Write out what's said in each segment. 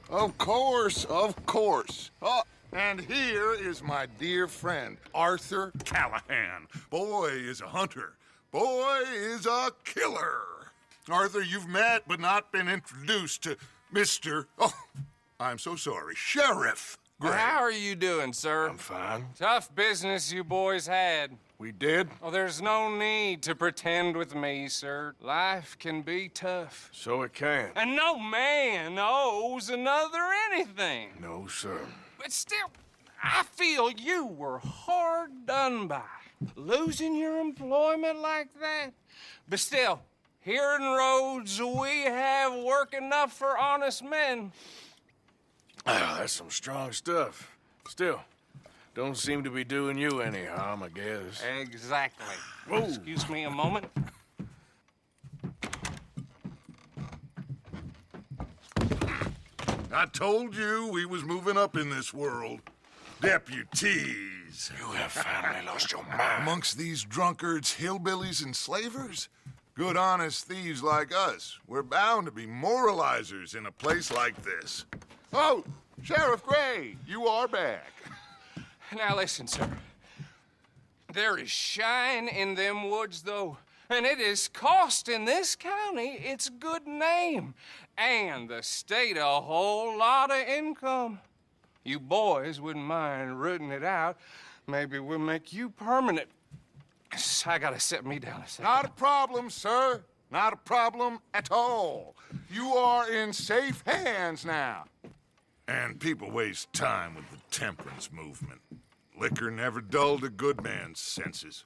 Of course, of course. Oh, and here is my dear friend, Arthur Callahan. Boy is a hunter. Boy is a killer. Arthur, you've met but not been introduced to Mr. Oh, I'm so sorry, Sheriff Gray. How are you doing, sir? I'm fine. Tough business you boys had. We did? Oh, there's no need to pretend with me, sir. Life can be tough. So it can. And no man owes another anything. No, sir. But still, I feel you were hard done by. Losing your employment like that. But still, here in Rhodes, we have work enough for honest men. Ah, that's some strong stuff. Still, don't seem to be doing you any harm, I guess. Exactly. Whoa. Excuse me a moment. I told you we was moving up in this world. Deputies. You have finally lost your mind. Amongst these drunkards, hillbillies, and slavers? Good honest thieves like us. We're bound to be moralizers in a place like this. Oh, Sheriff Gray, you are back. Now listen, sir. There is shine in them woods, though, and it is costing this county its good name and the state a whole lot of income. You boys wouldn't mind rooting it out. Maybe we'll make you permanent. I gotta set me down a second. Not a problem, sir. Not a problem at all. You are in safe hands now. And people waste time with the temperance movement. Liquor never dulled a good man's senses.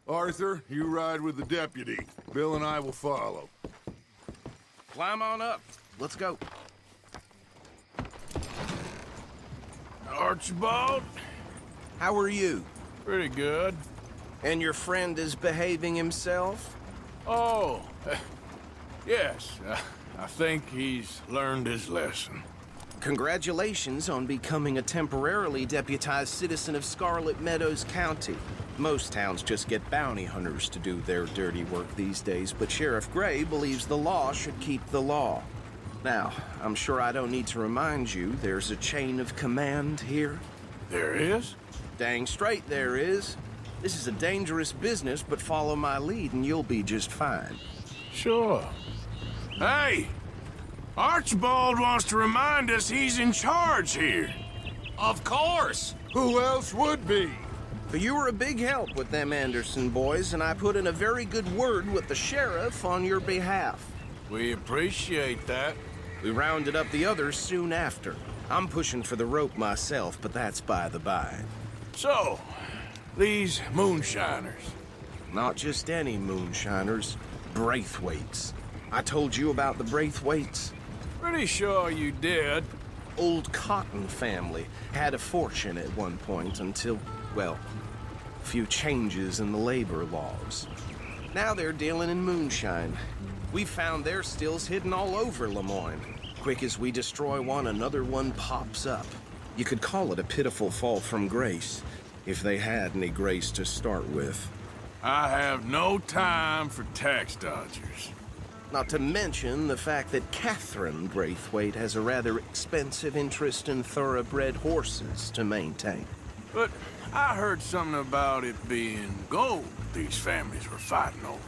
Arthur, you ride with the deputy. Bill and I will follow. Climb on up. Let's go. Archibald? How are you? Pretty good. And your friend is behaving himself? Oh, yes. I think he's learned his lesson. Congratulations on becoming a temporarily deputized citizen of Scarlet Meadows County. Most towns just get bounty hunters to do their dirty work these days, but Sheriff Gray believes the law should keep the law. Now, I'm sure I don't need to remind you there's a chain of command here. There is? Dang straight there is. This is a dangerous business, but follow my lead and you'll be just fine. Sure. Hey! Archibald wants to remind us he's in charge here. Of course! Who else would be? But you were a big help with them Anderson boys, and I put in a very good word with the sheriff on your behalf. We appreciate that. We rounded up the others soon after. I'm pushing for the rope myself, but that's by the by. So, these moonshiners. Not just any moonshiners, Braithwaites. I told you about the Braithwaites? Pretty sure you did. Old Cotton family had a fortune at one point until, well, a few changes in the labor laws. Now they're dealing in moonshine. We found their stills hidden all over Lemoyne. Quick as we destroy one, another one pops up. You could call it a pitiful fall from grace, if they had any grace to start with. I have no time for tax dodgers. Not to mention the fact that Catherine Braithwaite has a rather expensive interest in thoroughbred horses to maintain. But I heard something about it being gold these families were fighting over.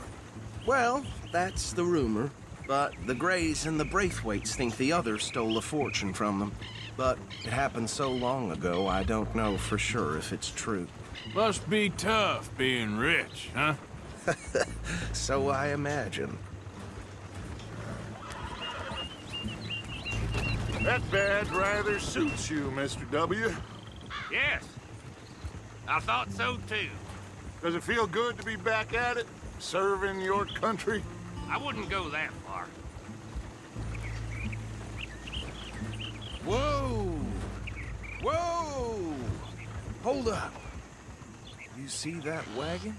Well, that's the rumor. But the Grays and the Braithwaites think the others stole a fortune from them. But it happened so long ago, I don't know for sure if it's true. Must be tough being rich, huh? So I imagine. That badge rather suits you, Mr. W. Yes. I thought so, too. Does it feel good to be back at it, serving your country? I wouldn't go that far. Whoa! Whoa! Hold up. You see that wagon?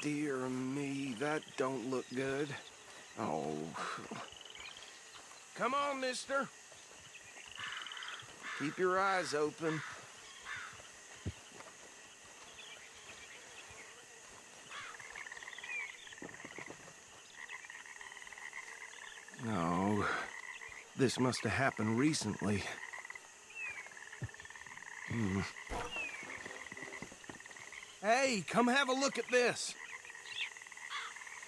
Dear me, that don't look good. Oh. Come on, mister. Keep your eyes open. No, this must have happened recently. Hey, come have a look at this.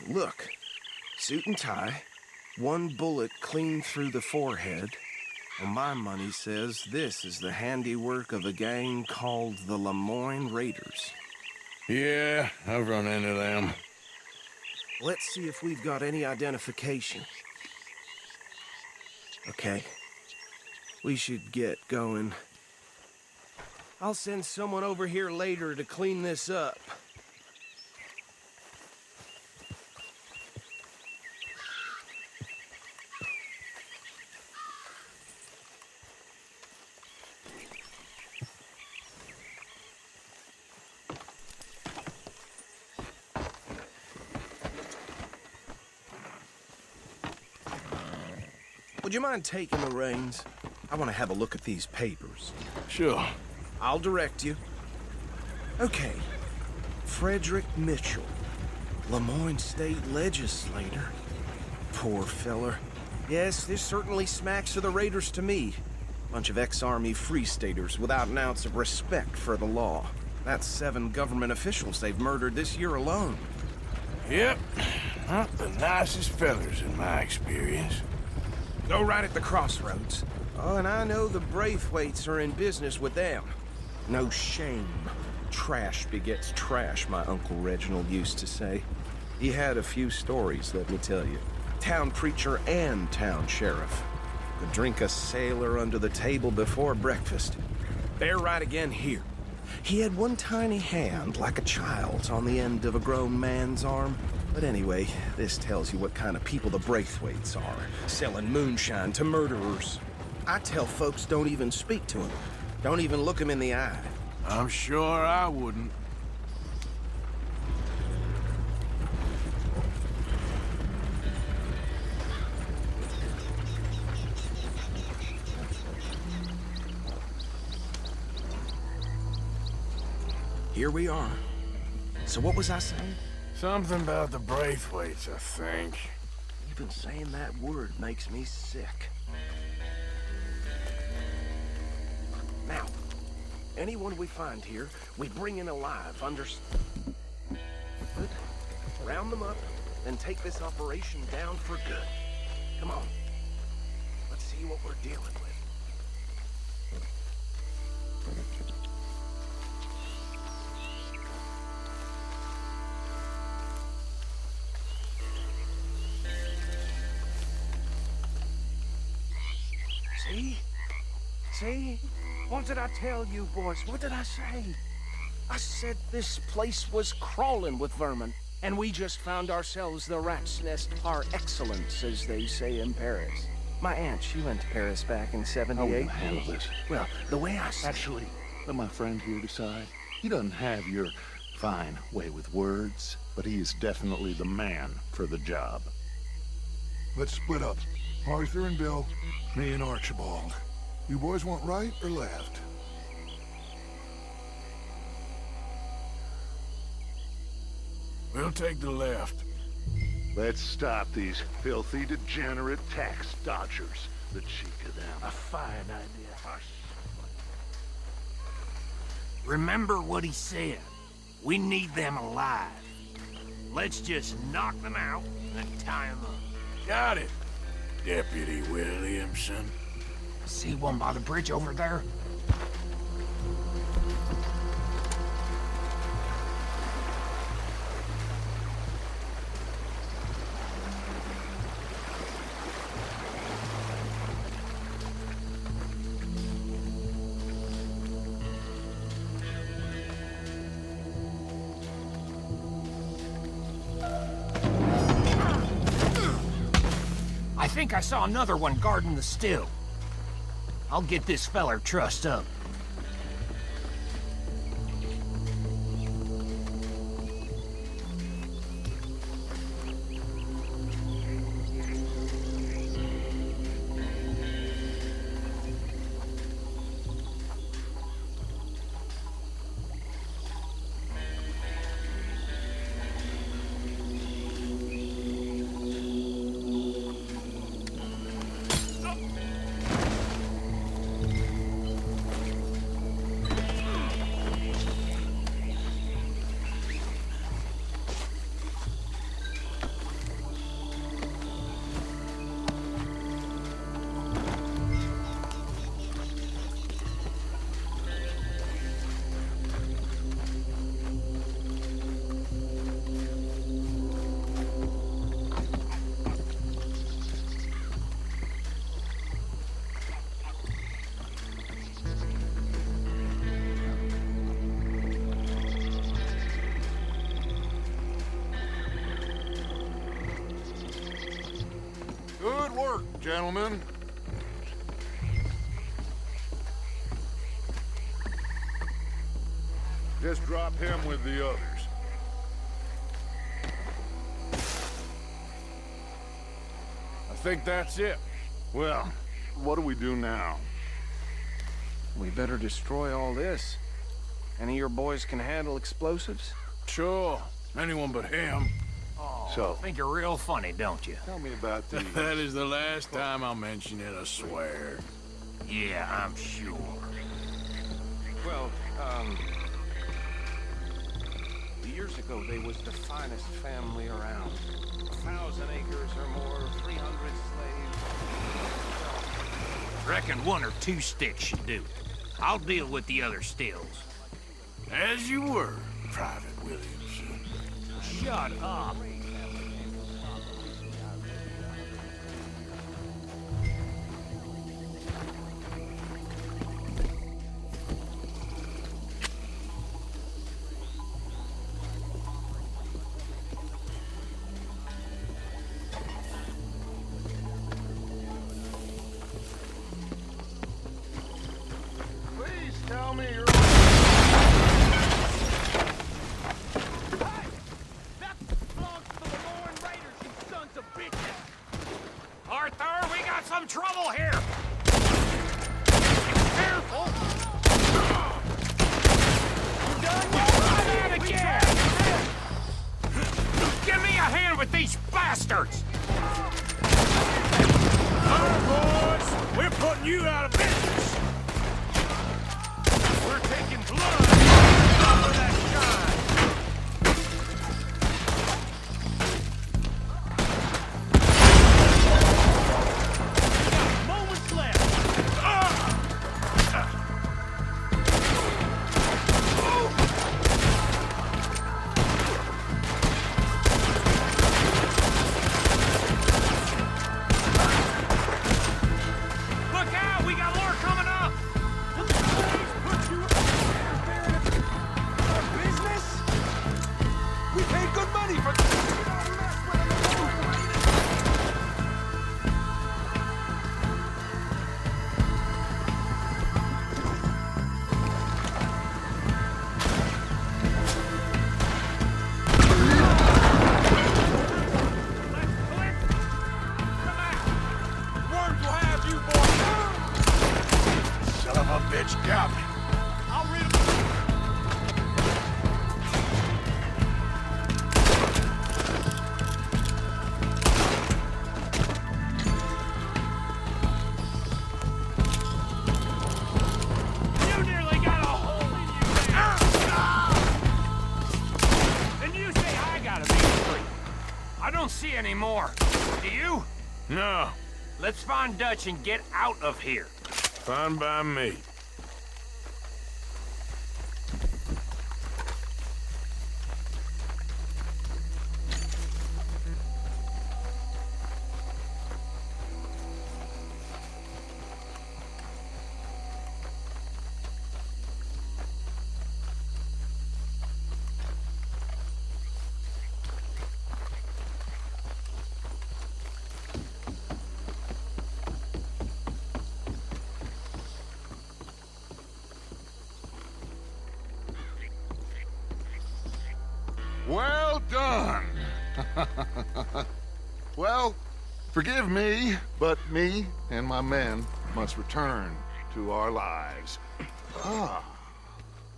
Look, suit and tie, one bullet clean through the forehead. Well, my money says this is the handiwork of a gang called the Lemoyne Raiders. Yeah, I've run into them. Let's see if we've got any identification. Okay, we should get going. I'll send someone over here later to clean this up. Would you mind taking the reins? I want to have a look at these papers. Sure. I'll direct you. Okay. Frederick Mitchell, Lemoyne State Legislator. Poor feller. Yes, this certainly smacks of the Raiders to me. Bunch of ex-Army Free Staters without an ounce of respect for the law. That's 7 government officials they've murdered this year alone. Yep. Not the nicest fellers in my experience. Go right at the crossroads. Oh, and I know the Braithwaites are in business with them. No shame. Trash begets trash, my Uncle Reginald used to say. He had a few stories, let me tell you. Town preacher and town sheriff. Could drink a sailor under the table before breakfast. Bear right again here. He had one tiny hand, like a child's, on the end of a grown man's arm. But anyway, this tells you what kind of people the Braithwaites are, selling moonshine to murderers. I tell folks don't even speak to him. Don't even look him in the eye. I'm sure I wouldn't. Here we are. So what was I saying? Something about the Braithwaites, I think. Even saying that word makes me sick. Now, anyone we find here, we bring in alive, Good. Round them up, then take this operation down for good. Come on. Let's see what we're dealing with. See? See? What did I tell you, boys? What did I say? I said this place was crawling with vermin, and we just found ourselves the rat's nest par excellence, as they say in Paris. My aunt, she went to Paris back in '78. How are we gonna handle this? Well, the way I see Actually, let my friend here decide. He doesn't have your fine way with words, but he is definitely the man for the job. Let's split up. Arthur and Bill, me and Archibald. You boys want right or left? We'll take the left. Let's stop these filthy, degenerate tax dodgers. The cheek of them. A fine idea. Remember what he said. We need them alive. Let's just knock them out and tie them up. Got it, Deputy Williamson. See one by the bridge over there? I think I saw another one guarding the still. I'll get this feller trussed up. Good work, gentlemen. Just drop him with the others. I think that's it. Well, what do we do now? We better destroy all this. Any of your boys can handle explosives? Sure. Anyone but him. So, Think you're real funny, don't you? tell me about these. That is the last time I'll mention it, I swear. Yeah, I'm sure. Well, years ago, they was the finest family around. 1,000 acres or more, 300 slaves. Reckon 1 or 2 sticks should do it. I'll deal with the other stills. As you were, Private Williamson. Shut up. Please tell me you're... Arthur, we got some trouble here! Careful! You done? Try that again! Give me a hand with these bastards! Boys, we're putting you out of business. We're taking blood! Cover that shine! Moments left! Look out! We got more coming up! Son of a bitch got me. You nearly got a hole in you! And you say I gotta be free. I don't see any more. Do you? No, Let's find Dutch and get out of here. fine by me. Well done. Well, forgive me, but me and my men must return to our lives.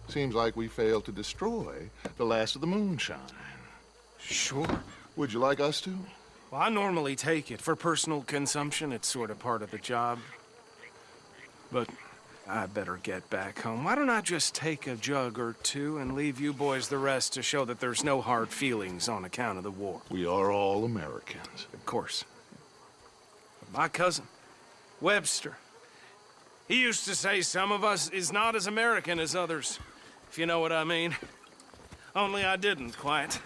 Seems like we failed to destroy the last of the moonshine. Sure. Would you like us to? Well, I normally take it. For personal consumption, it's sort of part of the job. But I better get back home. Why don't I just take a jug or two and leave you boys the rest to show that there's no hard feelings on account of the war? We are all Americans. Of course. But my cousin, Webster, he used to say some of us is not as American as others, if you know what I mean. Only I didn't quite.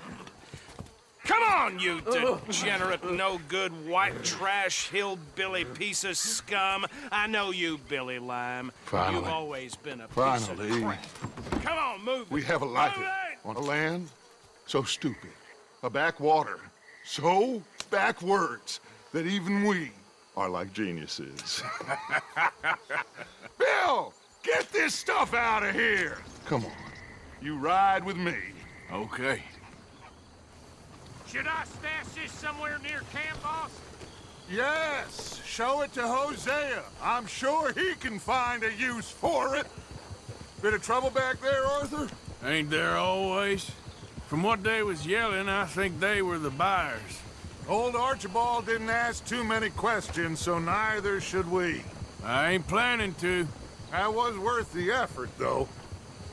Come on, you degenerate, no-good, white trash, hillbilly piece of scum. I know you, Billy Lime. Finally. You've always been a piece Finally. of crap. Come on, move it. We have a life Move it! on a land so stupid, a backwater so backwards that even we are like geniuses. Bill, get this stuff out of here. Come on. You ride with me. Okay. Should I stash this somewhere near camp, boss? Yes, show it to Hosea. I'm sure he can find a use for it. Bit of trouble back there, Arthur? Ain't there always? From what they was yelling, I think they were the buyers. Old Archibald didn't ask too many questions, so neither should we. I ain't planning to. That was worth the effort, though.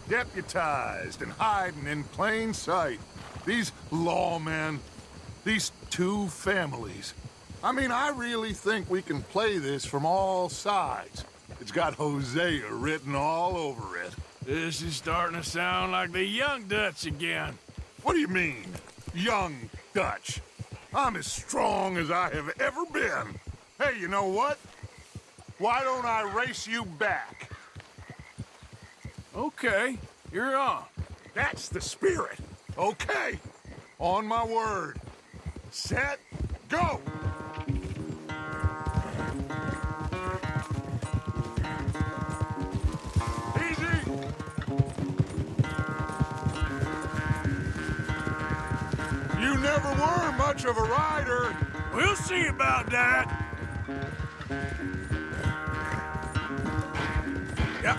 Deputized and hiding in plain sight. These lawmen, these two families. I mean, I really think we can play this from all sides. It's got Hosea written all over it. This is starting to sound like the Young Dutch again. What do you mean, young Dutch? I'm as strong as I have ever been. Hey, you know what? Why don't I race you back? Okay, you're on. That's the spirit. Okay, on my word. Set, go! Easy! You never were much of a rider. We'll see about that. Yep.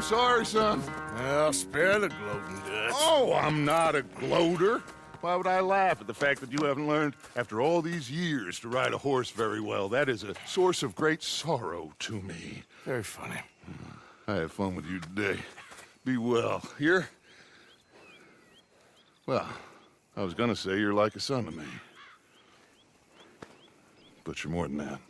I'm sorry, son. Well, spare the gloating, Dutch. Oh, I'm not a gloater. Why would I laugh at the fact that you haven't learned, after all these years, to ride a horse very well? That is a source of great sorrow to me. Very funny. I had fun with you today. Be well. Here? Well, I was gonna say you're like a son to me. But you're more than that.